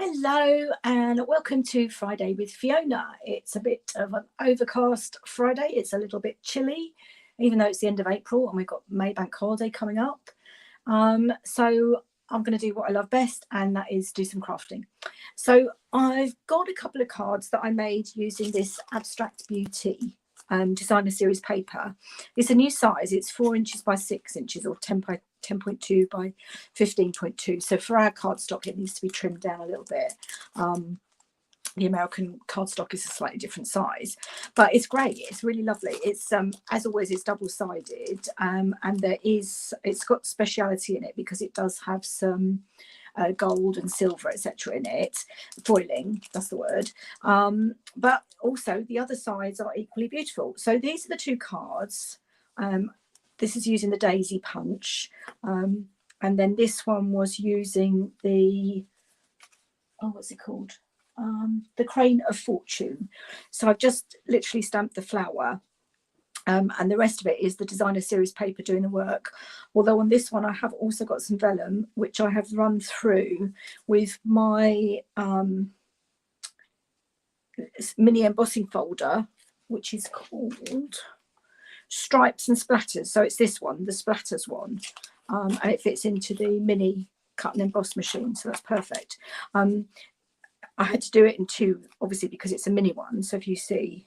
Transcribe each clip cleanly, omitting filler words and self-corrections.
Hello and welcome to Friday with Fiona. It's a bit of an overcast Friday. It's a little bit chilly, even though it's the end of April and we've got May Bank holiday coming up. So I'm going to do what I love best, and that is do some crafting. So I've got a couple of cards that I made using this Abstract Beauty designer series paper. It's a new size. It's 4 inches by 6 inches, or 10.2 by 15.2. So for our cardstock, it needs to be trimmed down a little bit. The American cardstock is a slightly different size, but it's great. It's really lovely. It's as always, it's double-sided, and it's got speciality in it because it does have some gold and silver, etc. in it, foiling, that's the word. But also the other sides are equally beautiful. So these are the two cards. This is using the Daisy Punch, and then this one was using the, what's it called? The Crane of Fortune. So I've just literally stamped the flower, and the rest of it is the designer series paper doing the work. Although on this one I have also got some vellum, which I have run through with my mini embossing folder, which is called Stripes and Splatters. So it's this one, the Splatters one, and it fits into the mini cut and emboss machine, so that's perfect. I had to do it in two, obviously, because it's a mini one. So if you see,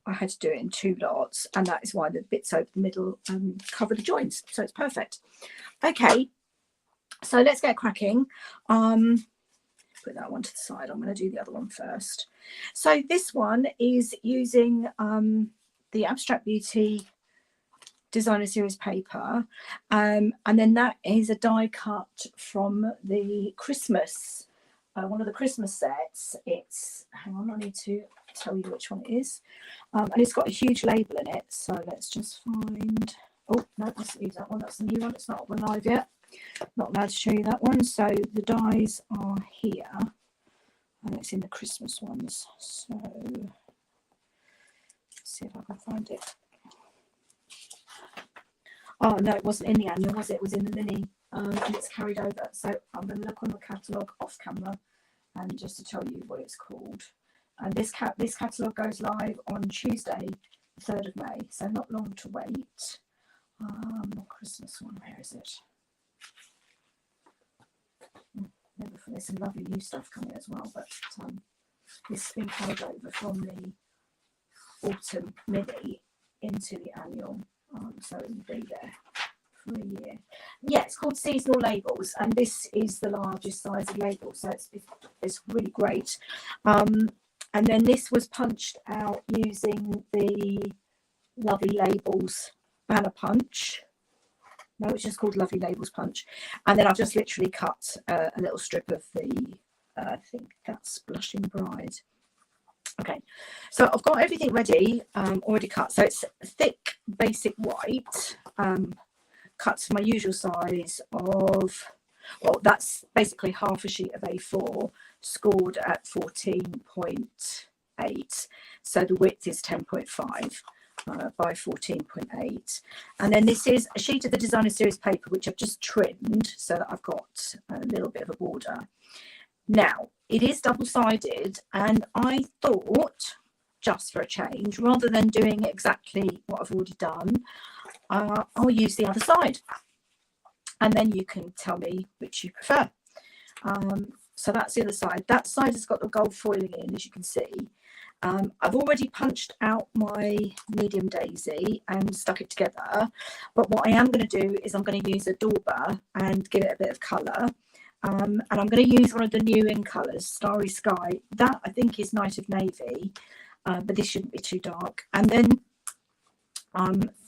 I had to do it in two lots, and that is why the bits over the middle cover the joints. So it's perfect. Okay, so let's get cracking. Put that one to the side. I'm going to do the other one first. So this one is using the Abstract Beauty designer series paper, and then that is a die cut from the Christmas. One of the Christmas sets. It's, hang on, I need to tell you which one it is, and it's got a huge label in it, so let's just find, oh no, let's use that one. That's the new one. It's not live yet, not allowed to show you that one. So the dies are here, and it's in the Christmas ones. So let's see if I can find it. Oh no, it wasn't in the annual, was it? It was in the mini, and it's carried over. So I'm going to look on the catalogue off camera, and just to tell you what it's called. And this catalogue goes live on Tuesday, the 3rd of May, so not long to wait. Christmas one, where is it? There's some lovely new stuff coming as well, but this has been carried over from the autumn mini into the annual, so it will be there for a year. Yeah, it's called Seasonal Labels, and this is the largest size of label, so it's really great. And then this was punched out using the Lovely Labels banner punch. No, it's just called Lovely Labels punch. And then I've just literally cut a little strip of the, I think that's Blushing Bride. Okay, so I've got everything ready, already cut. So it's thick, basic white, cut to my usual size of, well, that's basically half a sheet of A4, scored at 14.8. So the width is 10.5 by 14.8. And then this is a sheet of the designer series paper, which I've just trimmed so that I've got a little bit of a border. Now, it is double-sided, and I thought, just for a change, rather than doing exactly what I've already done, I'll use the other side, and then you can tell me which you prefer. So that's the other side. That side has got the gold foiling in, as you can see. I've already punched out my medium daisy and stuck it together, but what I am going to do is I'm going to use a dauber and give it a bit of colour. And I'm going to use one of the new in colours, Starry Sky. That I think is Night of Navy, but this shouldn't be too dark. And then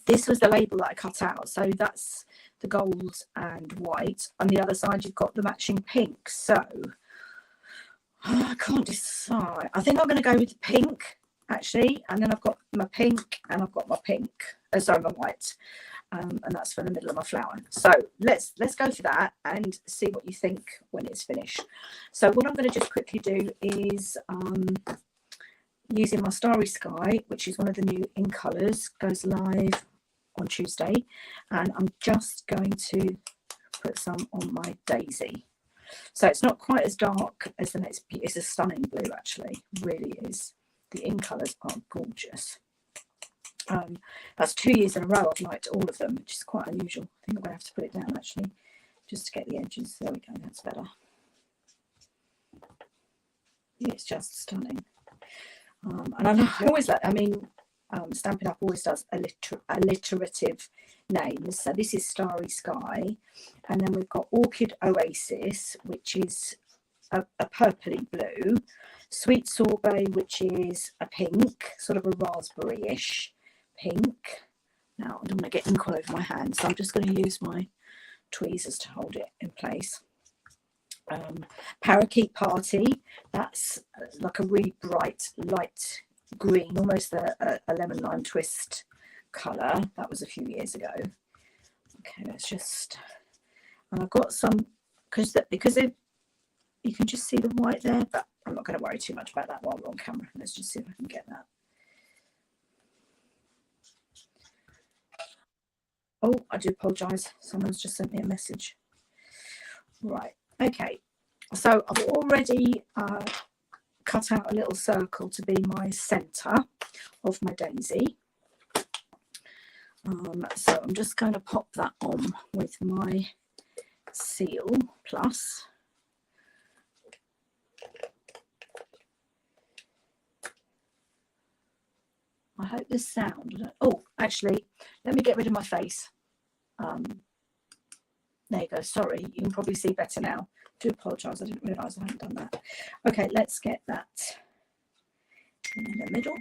this was the label that I cut out, so that's the gold and white. On the other side you've got the matching pink, so I can't decide. I think I'm going to go with pink actually, and then I've got my pink and I've got my my white, and that's for the middle of my flower. So let's go for that and see what you think when it's finished. So what I'm going to just quickly do is using my Starry Sky, which is one of the new in colours, goes live on Tuesday, and I'm just going to put some on my daisy. So it's not quite as dark as the next. It's a stunning blue, actually, really is. The in colours are gorgeous. That's 2 years in a row I've liked all of them, which is quite unusual. I think I'm going to have to put it down, actually, just to get the edges. There we go, that's better. It's just stunning. And I always like, I mean, Stampin' Up always does alliterative names. So this is Starry Sky, and then we've got Orchid Oasis, which is a purpley blue, Sweet Sorbet, which is a pink, sort of a raspberry-ish pink. Now I don't want to get ink all over my hands, so I'm just going to use my tweezers to hold it in place. Parakeet Party, that's like a really bright light green, almost a lemon lime twist colour. That was a few years ago. Okay, let's just, and I've got some, because you can just see the white there, but I'm not going to worry too much about that while we're on camera. Let's just see if I can get that. Oh, I do apologise, someone's just sent me a message. Right, okay, so I've already cut out a little circle to be my centre of my daisy. So I'm just going to pop that on with my Seal Plus. I hope this sound. Oh, actually, let me get rid of my face. There you go. Sorry, you can probably see better now. I do apologise. I didn't realise I hadn't done that. Okay, let's get that in the middle.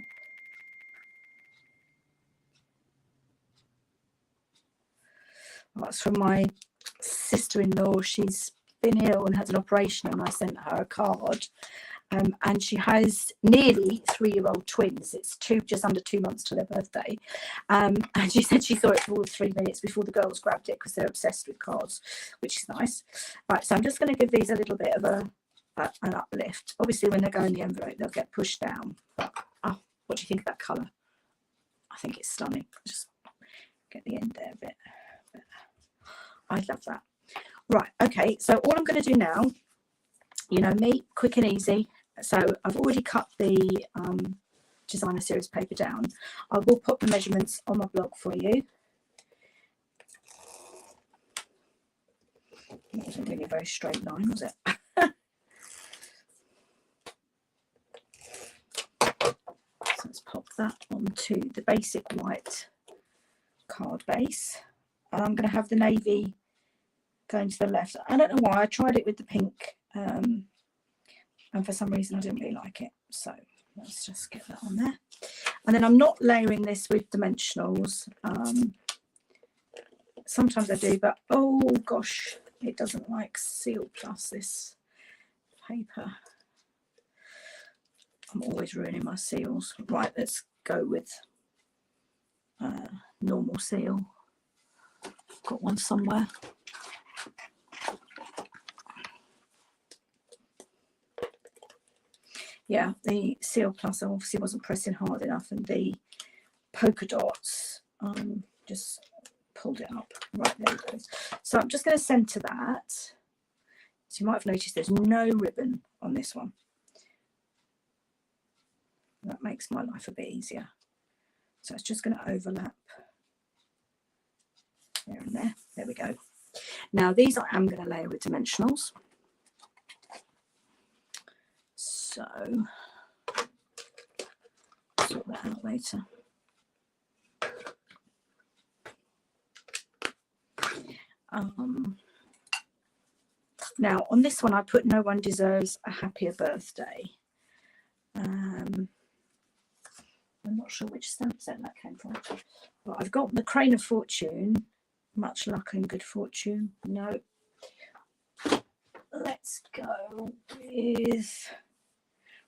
Well, that's from my sister-in-law. She's been ill and had an operation, and I sent her a card. And she has nearly 3-year-old twins. It's just under 2 months to their birthday. And she said she saw it for all 3 minutes before the girls grabbed it because they're obsessed with cards, which is nice. Right, so I'm just going to give these a little bit of an uplift. Obviously, when they go in the envelope, they'll get pushed down. But, oh, what do you think of that colour? I think it's stunning. Just get the end there a bit. I love that. Right, okay, so all I'm going to do now, you know me, quick and easy. So I've already cut the designer series paper down. I will put the measurements on my blog for you. It wasn't really a very straight line, was it? So let's pop that onto the basic white card base. And I'm going to have the navy going to the left. I don't know why, I tried it with the pink. And for some reason I didn't really like it, so let's just get that on there. And then I'm not layering this with dimensionals. Sometimes I do, but oh gosh, it doesn't like Seal Plus, this paper. I'm always ruining my seals. Right, let's go with normal seal. I've got one somewhere. Yeah, the Seal Plus obviously wasn't pressing hard enough, and the polka dots just pulled it up. Right, there it goes. So I'm just going to centre that. So you might have noticed there's no ribbon on this one. That makes my life a bit easier. So it's just going to overlap there and there. There we go. Now these I am going to layer with dimensionals. So sort that out later. Now on this one I put No One Deserves a Happier Birthday. I'm not sure which stamp set that came from, but I've got the Crane of Fortune, Much Luck and Good Fortune. No, let's go with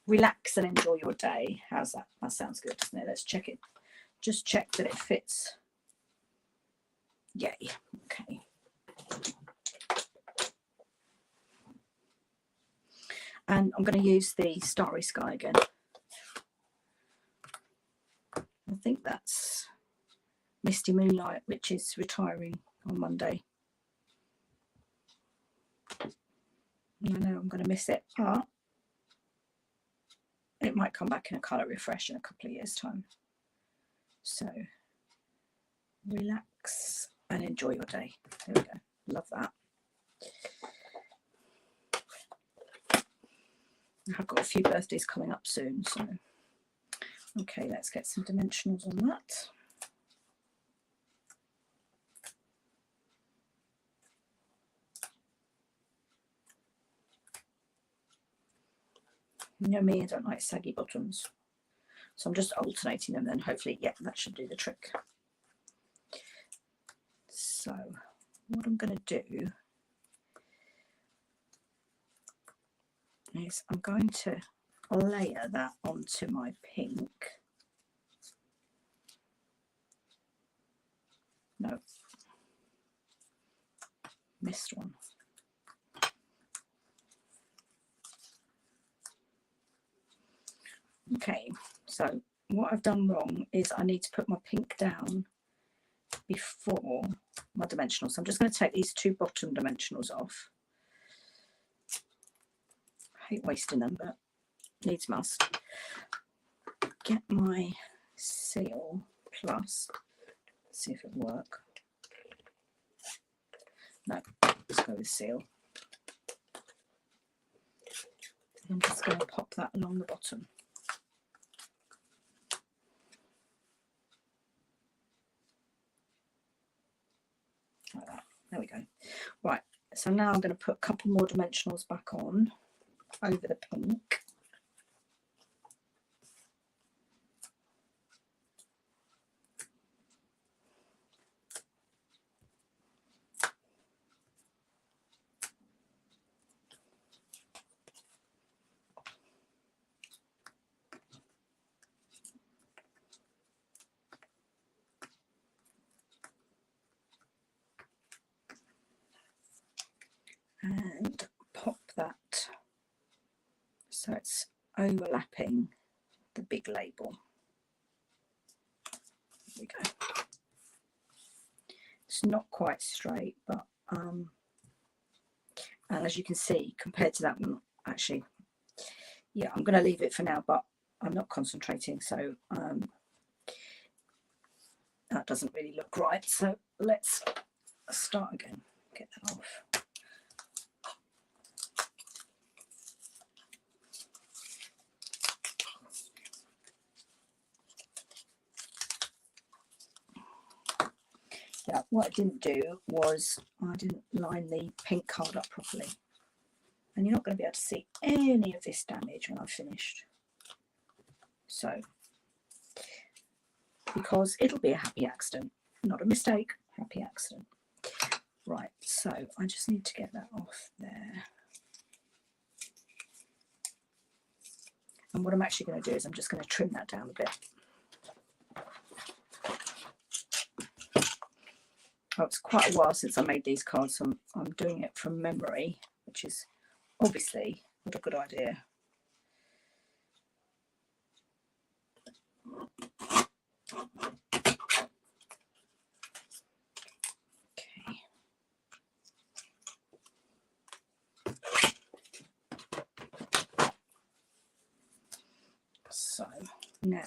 Relax and Enjoy Your Day. How's that? That sounds good, doesn't it? Let's check it. Just check that it fits. Yay. Okay. And I'm going to use the Starry Sky again. I think that's Misty Moonlight, which is retiring on Monday. I know I'm going to miss it, but it might come back in a colour refresh in a couple of years' time. So relax and enjoy your day. There we go. Love that. I've got a few birthdays coming up soon, so okay, let's get some dimensionals on that. You know me, I don't like saggy bottoms, so I'm just alternating them, then hopefully, yeah, that should do the trick. So what I'm going to do is I'm going to layer that onto my pink. No, missed one. Okay, so what I've done wrong is I need to put my pink down before my dimensionals. So I'm just going to take these two bottom dimensionals off. I hate wasting them, but needs must. Get my seal plus, see if it'll work. No, let's go with seal. I'm just going to pop that along the bottom. Like that. There we go. Right, so now I'm going to put a couple more dimensionals back on over the pink. And pop that so it's overlapping the big label. There we go. It's not quite straight, but and as you can see, compared to that one, actually, yeah, I'm going to leave it for now, but I'm not concentrating, so that doesn't really look right. So let's start again. Get that off. Yeah, what I didn't do was I didn't line the pink card up properly. And you're not going to be able to see any of this damage when I've finished. So, because it'll be a happy accident, not a mistake, happy accident. Right, so I just need to get that off there. And what I'm actually going to do is I'm just going to trim that down a bit. Oh, it's quite a while since I made these cards, so I'm doing it from memory, which is obviously not a good idea. Okay. So now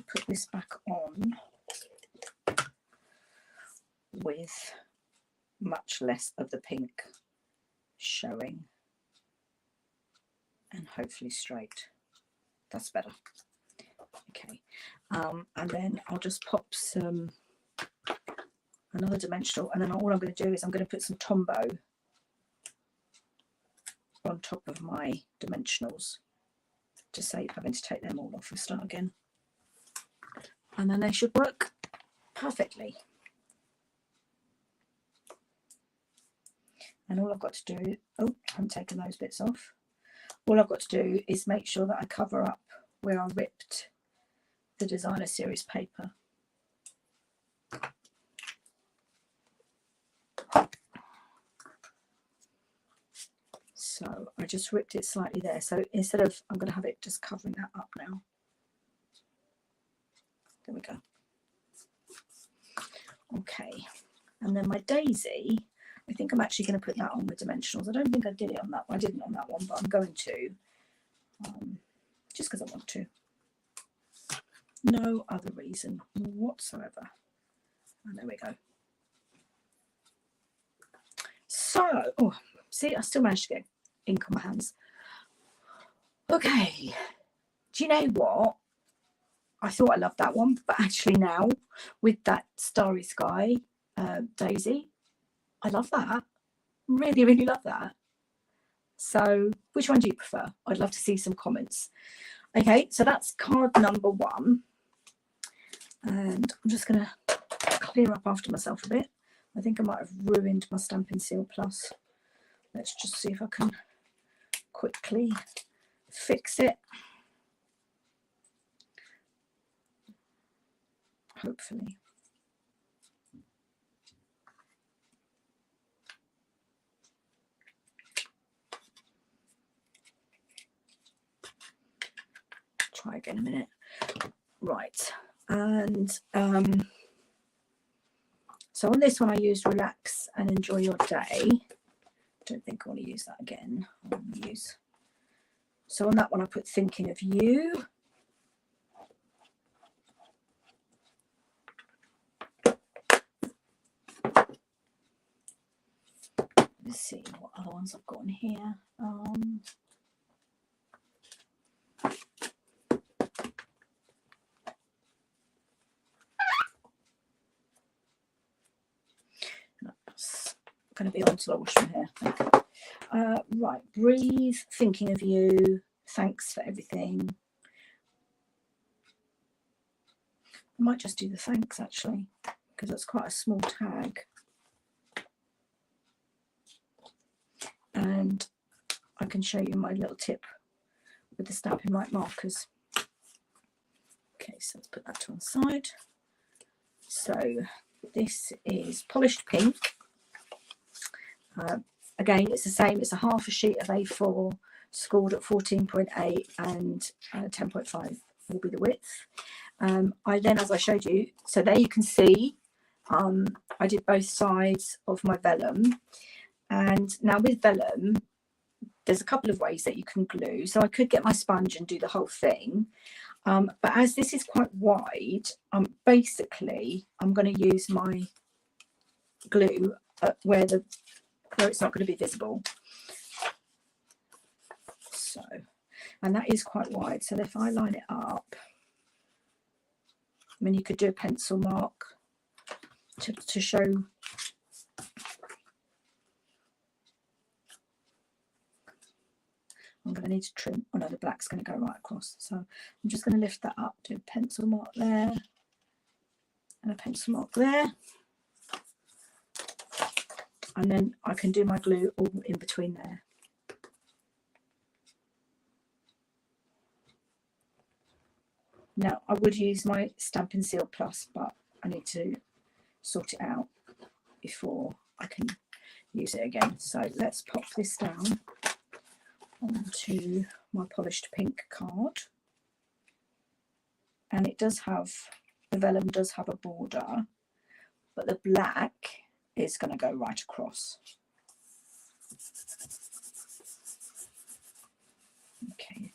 put this back on with much less of the pink showing and hopefully straight. That's better. Okay, and then I'll just pop some another dimensional, and then all I'm going to do is I'm going to put some Tombow on top of my dimensionals to save having to take them all off and start again, and then they should work perfectly. And all I've got to do, oh, I haven't taken those bits off. All I've got to do is make sure that I cover up where I ripped the designer series paper. So I just ripped it slightly there. So instead of, I'm going to have it just covering that up now. There we go. Okay, and then my daisy, I think I'm actually going to put that on with dimensionals. I don't think I did it on that one. I didn't on that one, but I'm going to, just because I want to. No other reason whatsoever. And there we go. So, oh, see, I still managed to get ink on my hands. Okay. Do you know what? I thought I loved that one, but actually now with that Starry Sky daisy, I love that. Really, really love that. So which one do you prefer? I'd love to see some comments. Okay, so that's card number 1. And I'm just going to clear up after myself a bit. I think I might have ruined my Stampin' Seal Plus. Let's just see if I can quickly fix it. Hopefully. Try again in a minute. Right. And so on this one I used relax and enjoy your day. Don't think I want to use that again. I want to use. So on that one I put thinking of you. Let's see what other ones I've got in here. That's going to be on until I wash my hair. Right, breathe, thinking of you, thanks for everything. I might just do the thanks actually, because that's quite a small tag. And I can show you my little tip with the Stampin' Right markers. Okay, so let's put that to one side. So this is polished pink. Again, it's the same. It's a half a sheet of A4 scored at 14.8 and 10.5 will be the width. I then, as I showed you, so there you can see I did both sides of my vellum. And now with vellum, there's a couple of ways that you can glue. So I could get my sponge and do the whole thing. But as this is quite wide, basically I'm going to use my glue where it's not going to be visible. So, and that is quite wide. So if I line it up, I mean, you could do a pencil mark to show. I'm going to need to trim. Oh no, the black's going to go right across. So I'm just going to lift that up, do a pencil mark there, and a pencil mark there. And then I can do my glue all in between there. Now I would use my Stampin' Seal Plus, but I need to sort it out before I can use it again. So let's pop this down onto my polished pink card. And it does have, the vellum does have a border, but the black is going to go right across. Okay.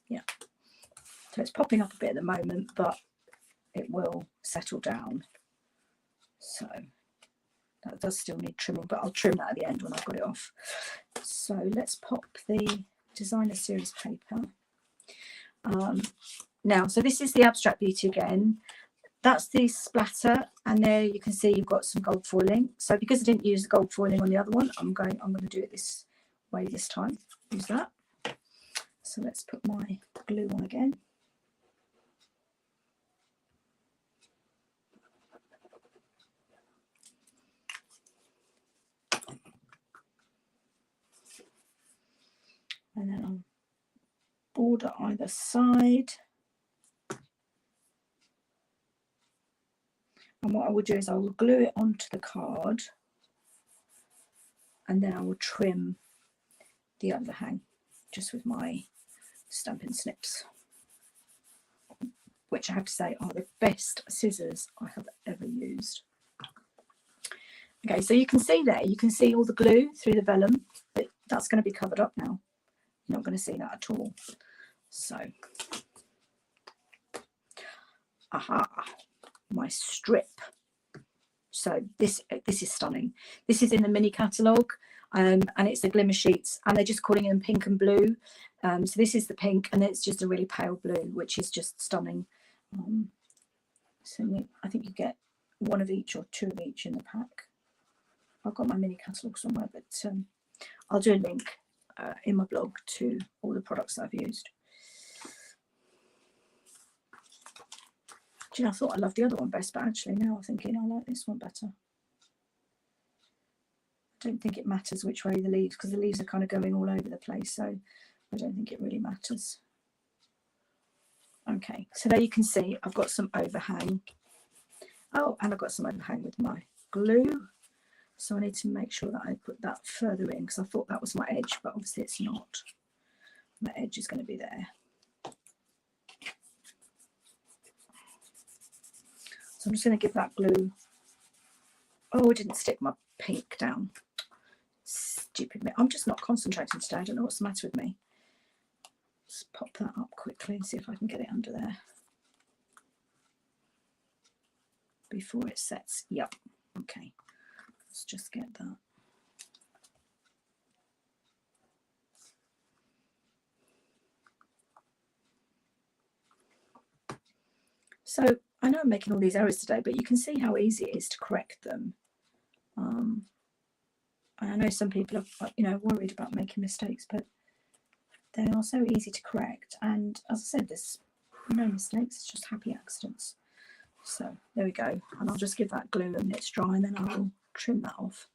Yeah. So it's popping up a bit at the moment, but it will settle down. So that does still need trimming, but I'll trim that at the end when I've got it off. So let's pop the designer series paper. Now, so this is the Abstract Beauty again. That's the splatter, and there you can see you've got some gold foiling. So because I didn't use the gold foiling on the other one, I'm going to do it this way this time. Use that. So let's put my glue on again. And then I'll border either side. And what I will do is I will glue it onto the card, and then I will trim the overhang just with my Stampin' Snips, which I have to say are the best scissors I have ever used. Okay, so you can see there, you can see all the glue through the vellum, but that's going to be covered up now. You're not going to see that at all. So, aha, my strip. So this is stunning. This is in the mini catalogue, and it's the glimmer sheets, and they're just calling them pink and blue. So this is the pink, and it's just a really pale blue, which is just stunning. So I think you get one of each or two of each in the pack. I've got my mini catalogue somewhere, but I'll do a link in my blog to all the products that I've used. Do you know, I thought I loved the other one best, but actually now I'm thinking I like this one better. I don't think it matters which way the leaves, because the leaves are kind of going all over the place, so I don't think it really matters. Okay, so there you can see I've got some overhang. Oh, and I've got some overhang with my glue. So I need to make sure that I put that further in, because I thought that was my edge, but obviously it's not. My edge is going to be there. So I'm just going to give that glue. Oh, I didn't stick my pink down. Stupid me. I'm just not concentrating today. I don't know what's the matter with me. Let's pop that up quickly and see if I can get it under there before it sets. Yep. Okay. Let's just get that. So I know I'm making all these errors today, but you can see how easy it is to correct them. I know some people are, you know, worried about making mistakes, but they are so easy to correct. And as I said, there's no mistakes, it's just happy accidents. So there we go. And I'll just give that glue a minute to dry, and then I will trim that off.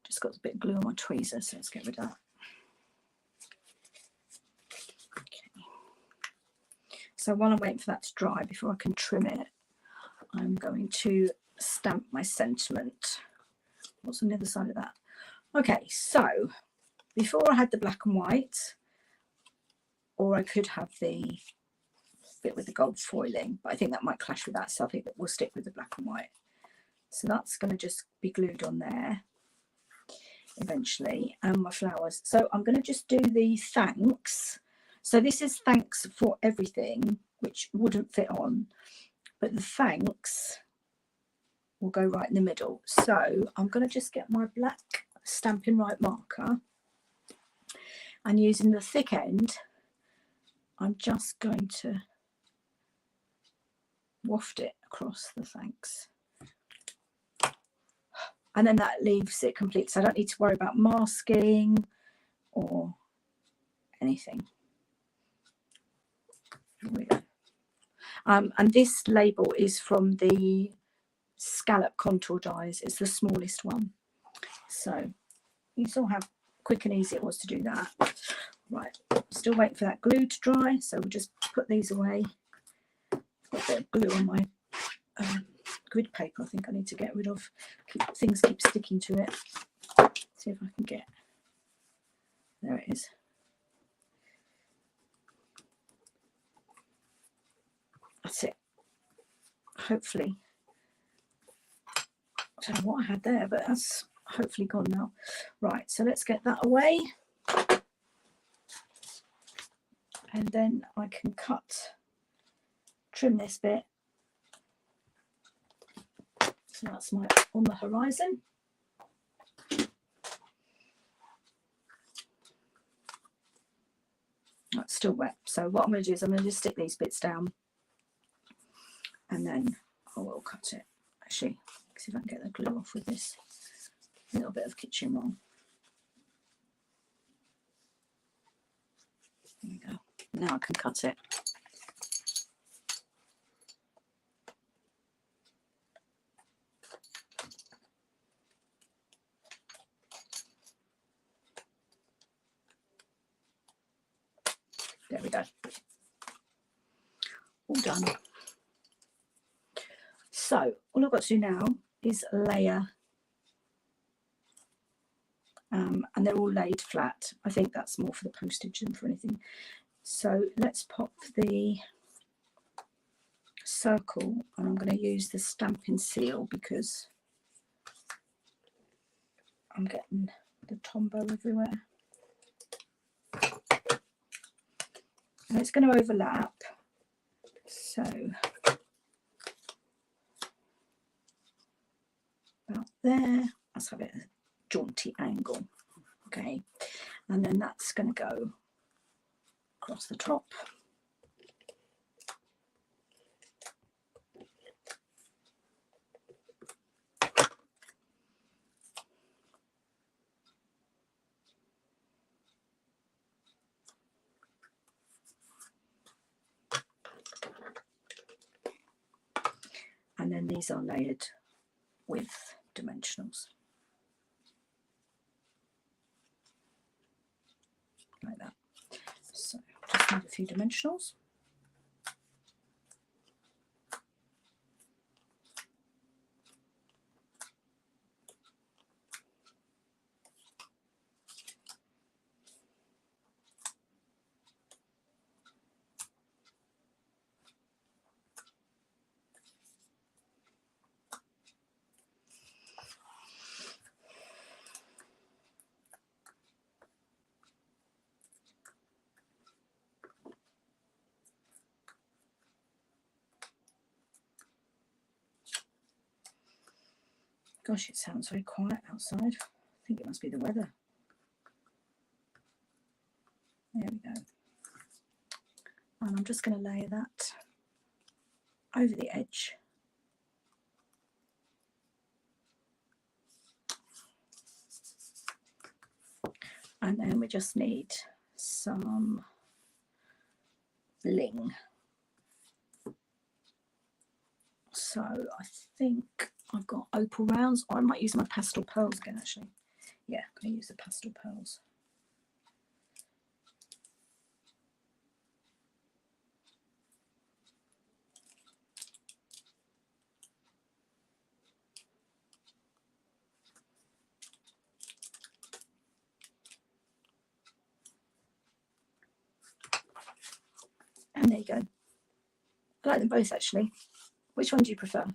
Just got a bit of glue on my tweezer, so let's get rid of that. Okay. So while I'm waiting for that to dry, before I can trim it, I'm going to stamp my sentiment. What's on the other side of that? Okay, so before I had the black and white, or I could have the bit with the gold foiling, but I think that might clash with that, so I think that we'll stick with the black and white. So that's going to just be glued on there eventually, and my flowers. So I'm going to just do the thanks. So this is thanks for everything, which wouldn't fit on, but the thanks will go right in the middle. So I'm going to just get my black Stampin' Right marker, and using the thick end, I'm just going to waft it across the thanks. And then that leaves it complete, so I don't need to worry about masking or anything. Here we go. And this label is from the Scallop Contour Dies. It's the smallest one. So you saw how quick and easy it was to do that. Right, still waiting for that glue to dry, so we'll just put these away. Got a bit of glue on my grid paper. I think I need to get rid of. Things keep sticking to it. See if I can get. There it is. That's it. Hopefully. I don't know what I had there, but that's hopefully gone now. Right, so let's get that away. And then I can trim this bit. So that's my on the horizon. That's still wet. So what I'm going to do is I'm going to just stick these bits down, and then I will cut it. Actually, see if I can get the glue off with this little bit of kitchen roll. There we go. Now I can cut it. There we go. All done. So all I've got to do now is layer, and they're all laid flat. I think that's more for the postage than for anything. So let's pop the circle, and I'm going to use the Stampin' Seal because I'm getting the Tombow everywhere. And it's going to overlap, so about there. Let's have it at a jaunty angle. Okay, and then that's going to go across the top. And then these are layered with dimensionals. Like that. So just need a few dimensionals. Gosh, it sounds very quiet outside. I think it must be the weather. There we go. And I'm just going to layer that over the edge. And then we just need some bling. So I think I've got opal rounds, or I might use my pastel pearls again actually. Yeah, I'm going to use the pastel pearls. And there you go. I like them both actually. Which one do you prefer?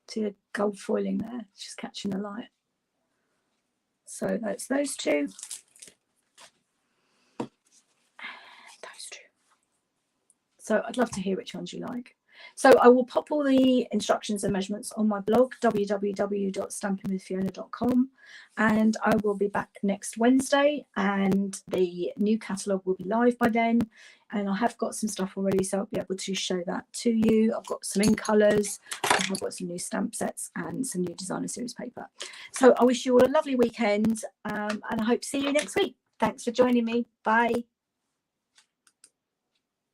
See the gold foiling there, it's just catching the light. So that's those two. And those two. So I'd love to hear which ones you like. So I will pop all the instructions and measurements on my blog, www.stampingwithfiona.com, and I will be back next Wednesday, and the new catalogue will be live by then. And I have got some stuff already, so I'll be able to show that to you. I've got some in colours, I've got some new stamp sets and some new designer series paper. So I wish you all a lovely weekend, and I hope to see you next week. Thanks for joining me. Bye.